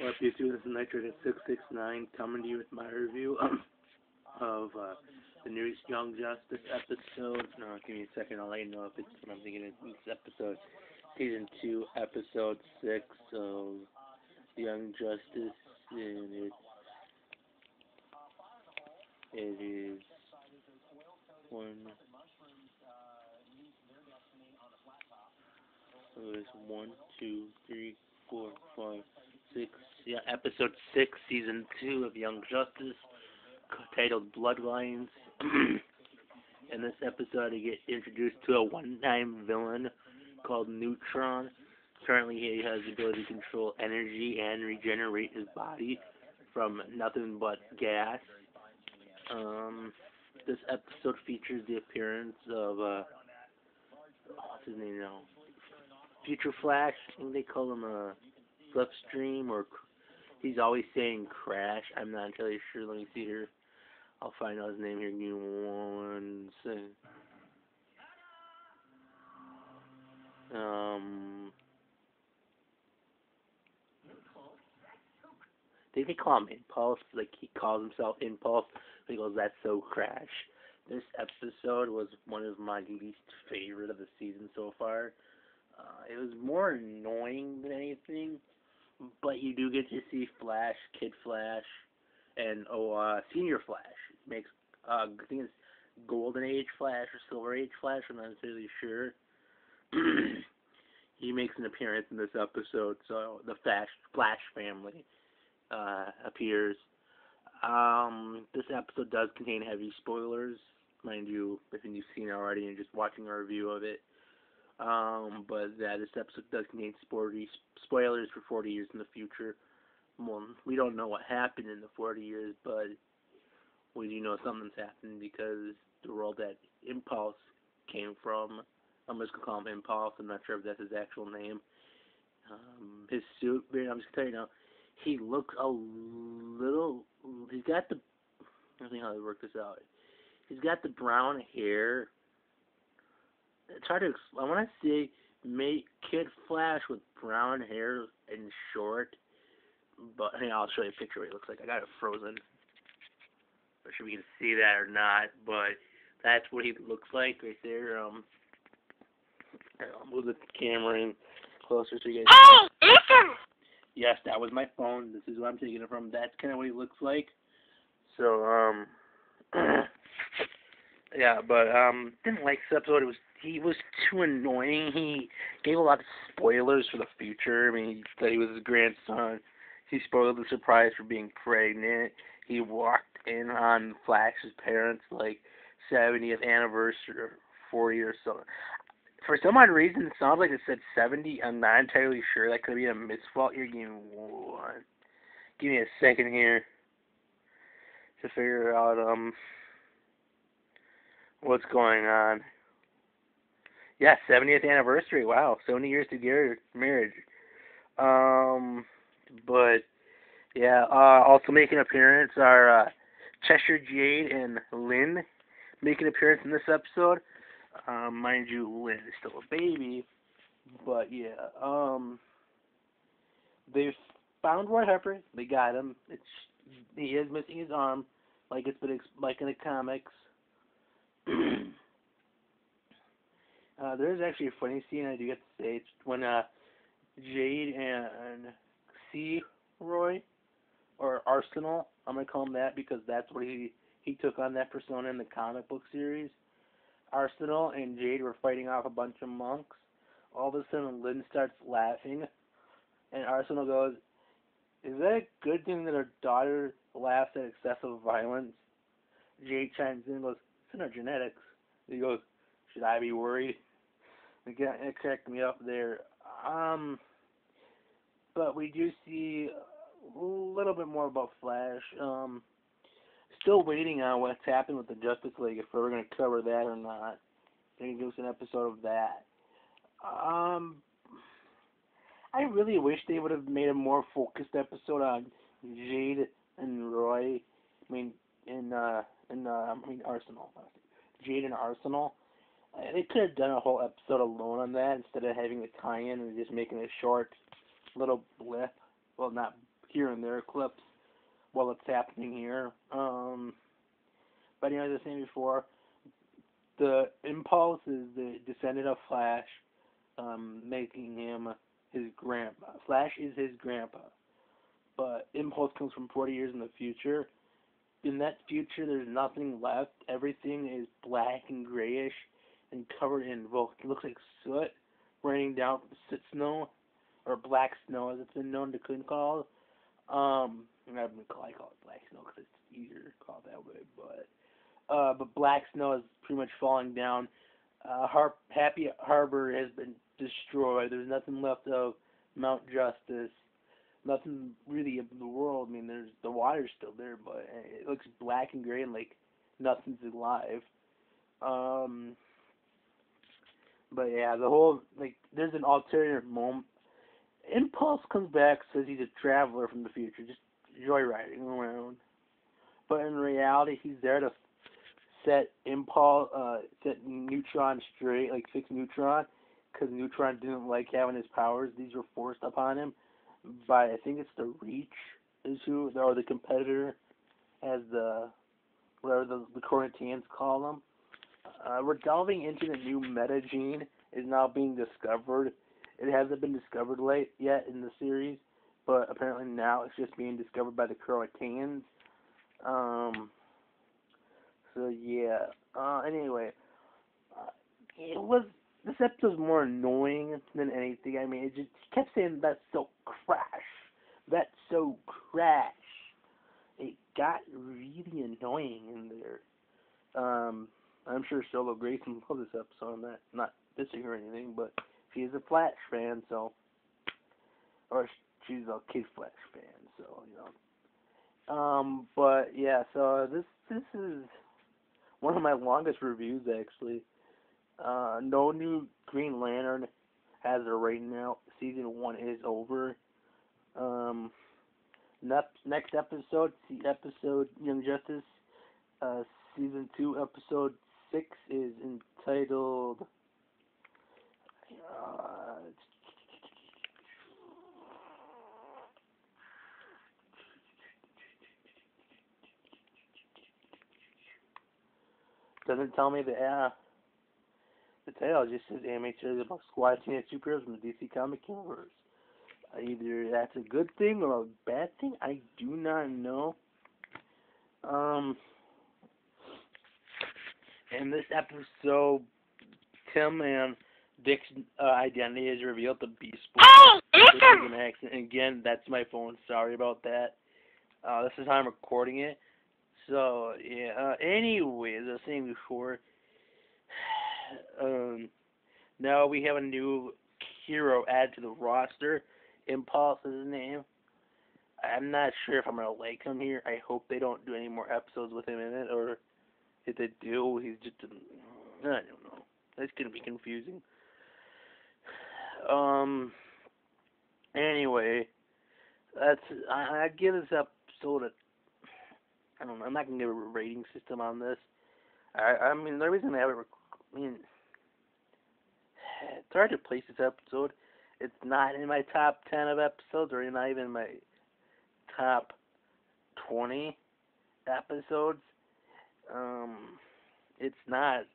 What up, YouTube? This is Nitrogen669 coming to you with my review of the newest Young Justice episode. No, give me a second. I'll let you know if it's what I'm thinking. It's episode season 2, episode 6 of Young Justice, and it is one. So it's 1, 2, 3, 4, 5, 6. Yeah, episode 6, season 2 of Young Justice, titled Bloodlines. In this episode, you get introduced to a one-time villain called Neutron. Currently, he has the ability to control energy and regenerate his body from nothing but gas. This episode features the appearance of what's his name now? Future Flash. I think they call him a Slipstream, or he's always saying Crash. I'm not entirely sure. Let me see here. I'll find out his name here. Give me one second. I think they call him Impulse. Like, he calls himself Impulse. He goes, "That's so Crash." This episode was one of my least favorite of the season so far. It was more annoying than anything, but you do get to see Flash, Kid Flash, and Senior Flash. Makes I think it's Golden Age Flash or Silver Age Flash. I'm not entirely sure. He makes an appearance in this episode, so the Flash family appears. This episode does contain heavy spoilers, mind you, if you've seen it already and just watching a review of it. But this episode does contain spoilers for 40 years in the future. Well, we don't know what happened in the 40 years, but we do know something's happened because the world that Impulse came from, I'm just going to call him Impulse, I'm not sure if that's his actual name. His suit, I'm just going to tell you now, he looks a little, he's got the, I don't know how to work this out. He's got the brown hair. It's hard to explain. I want to say make Kid Flash with brown hair and short, but hey, I'll show you a picture of what he looks like. I got it frozen. Not sure if you can see that or not, but that's what he looks like right there. I'll move the camera in closer so you guys. Hey, listen! Yes, that was my phone. This is where I'm taking it from. That's kind of what he looks like. So yeah, but didn't like this episode. He was too annoying. He gave a lot of spoilers for the future. I mean, he said he was his grandson. He spoiled the surprise for being pregnant. He walked in on Flash's parents' like 70th anniversary or 40 or so. For some odd reason, it sounds like it said 70. I'm not entirely sure. That could be a misfault here. Give me a second here to figure out what's going on. Yeah, 70th anniversary. Wow, 70 years together, marriage. But yeah, also making an appearance are Cheshire Jade and Lynn making an appearance in this episode. Mind you, Lynn is still a baby, but yeah, they found Roy Harper. They got him. He is missing his arm, like it's been like in the comics. There is actually a funny scene I do get to say. It's when Jade and Roy, or Arsenal, I'm gonna call him that because that's what he took on that persona in the comic book series. Arsenal and Jade were fighting off a bunch of monks. All of a sudden, Lynn starts laughing, and Arsenal goes, "Is that a good thing that our daughter laughs at excessive violence?" Jade chimes in and goes, "It's in our genetics." He goes, "Should I be worried?" It cracked me up there. But we do see a little bit more about Flash. Still waiting on what's happened with the Justice League, if we're going to cover that or not. They're going to give us an episode of that. I really wish they would have made a more focused episode on Jade and Roy. Arsenal. Jade and Arsenal. They could have done a whole episode alone on that instead of having a tie-in and just making a short little blip. Well, not here and there clips while it's happening here. But as I was saying before, the Impulse is the descendant of Flash, making him his grandpa. Flash is his grandpa, but Impulse comes from 40 years in the future. In that future, there's nothing left. Everything is black and grayish and covered in, well, it looks like soot raining down from soot snow, or black snow as it's been known to call. And I've been call it black snow because it's easier to call it that way, but black snow is pretty much falling down. Happy Harbor has been destroyed. There's nothing left of Mount Justice. Nothing really of the world. I mean, there's the water's still there, but it looks black and gray and like nothing's alive. But yeah, the whole there's an alternate moment. Impulse comes back, says he's a traveler from the future, just joyriding around. But in reality, he's there to set Neutron straight, like fix Neutron, because Neutron didn't like having his powers. These were forced upon him by, I think it's the Reach, or the competitor, as whatever the Corinthians call them. We're delving into the new meta gene is now being discovered. It hasn't been discovered yet in the series, but apparently now it's just being discovered by the Corinthians. So yeah. Anyway, this episode's more annoying than anything. I mean, it just kept saying that's so crash. That's so crash. It got really annoying in there. I'm sure Solo Grayson loved this episode. I'm not dissing or anything, but she's a Flash fan, so, or she's a Kid Flash fan, so But yeah, so this is one of my longest reviews actually. No new Green Lantern as of right now. Season 1 is over. Next episode Young Justice, Season 2, Episode 6 is entitled doesn't tell me the title. It just says anime series about squad teenage superheroes from the DC comic universe. Either that's a good thing or a bad thing. I do not know. In this episode, Tim and Dick's identity is revealed to be Beast. This is an accident. Again, that's my phone. Sorry about that. This is how I'm recording it. So, yeah. Anyway, as I was saying before, now we have a new hero added to the roster. Impulse is his name. I'm not sure if I'm going to like him here. I hope they don't do any more episodes with him in it, or if they do, he's just I don't know. It's going to be confusing. Anyway, I give this episode I don't know, I'm not going to give a rating system on this. I mean, the reason I have it, it's hard to place this episode. It's not in my top 10 of episodes, or not even in my top 20 episodes. It's not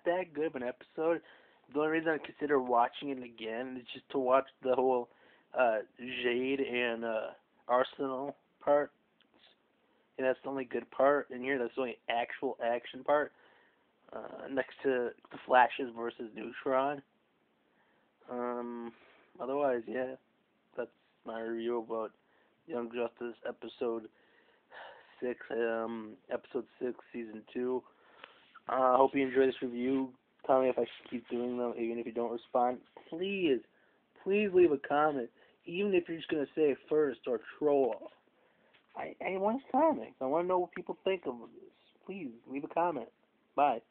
that good of an episode. The only reason I consider watching it again is just to watch the whole Jade and Arsenal part. And that's the only good part in here. That's the only actual action part. Next to the Flashes versus Neutron. Otherwise, yeah, that's my review about Young Justice episode 6, season 2. I hope you enjoy this review. Tell me if I should keep doing them, even if you don't respond. Please leave a comment, even if you're just gonna say it first or troll. I want comments. I want to know what people think of this. Please leave a comment. Bye.